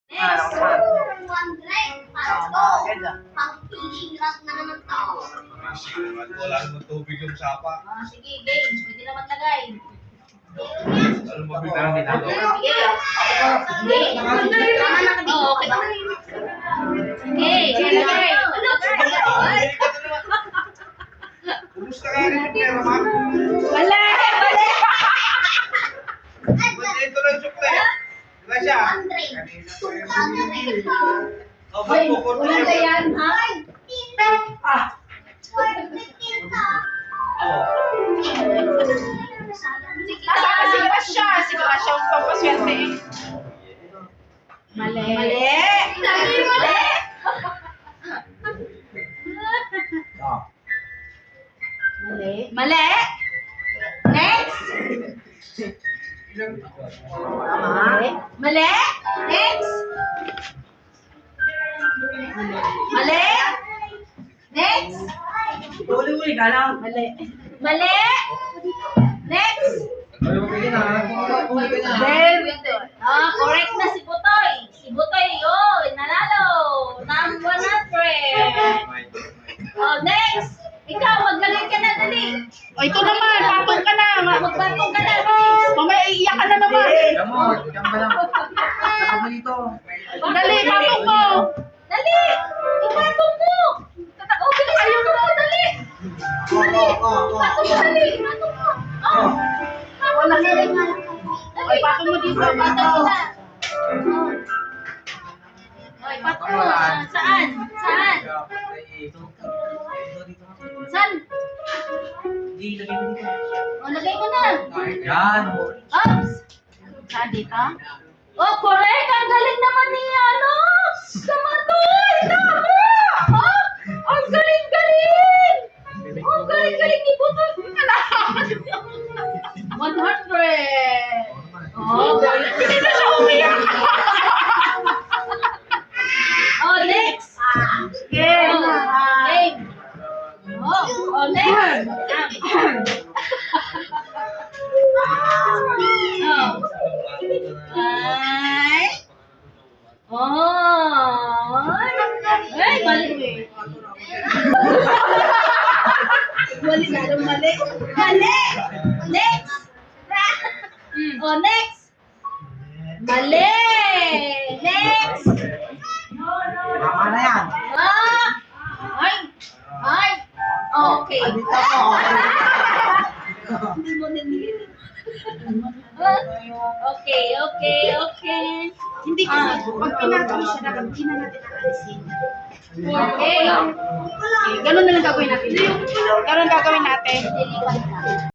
Next. 100. Pang-fishing rod na naman to. Wala naman tubig yung sapa. Sige, games. Pwede na maglagay. Alam mo, biglang ginagawa. Sige. Sige. Oo, okay. Sige, lagay. Kumusta ka rin yung pera, ma'am? Wala! Wala! Ito lang sukle. Wala siya. 200. Oh, magpupunta Wala na yan, ha? Sige ba siya? Sige ba siya ang pampaswerte eh? Mali. Mali! Mali! Mali! Mali. Mali! Next! Mali. Mali! Next! Mali! Next! Mali. Mali! Next! Correct na si Butoy. Si Butoy, nanalo. Number 100. Next! Ikaw, magaling ka na, dali. O, ito naman, patong ka na. Magbatong ka na, please. Mamaya iiyak ka na naman. Dali, patong mo. Dali! Ipatong mo! Bilis ayaw mo! Dali! Dali! Ipatong mo! Dali! Ipatong mo! Wala ka rin. Ay, patong mo dito. Ipatong mo na! Ipatong mo! Saan? Saan? Saan? Lagay mo na! Yan. Oops! Saan dito? Correct! Ang galing naman ni Kamatoy! Tama! Ang galing-galing! Ang galing-galing ni Butoy! 100! Hindi na siya umiyak. Next! Game. Game! Next! Ay, mali. Mali na, mali. Mali! Next! Next! Mali! Next! Tama na yan. Ay! Ay! Okay. Hindi mo nililin. Okay. Hindi kasi, pag pinatong siya, dapat hindi na natin aalisin. Okay. Ganun na lang gagawin natin. Ganun gagawin natin. Dilipat na.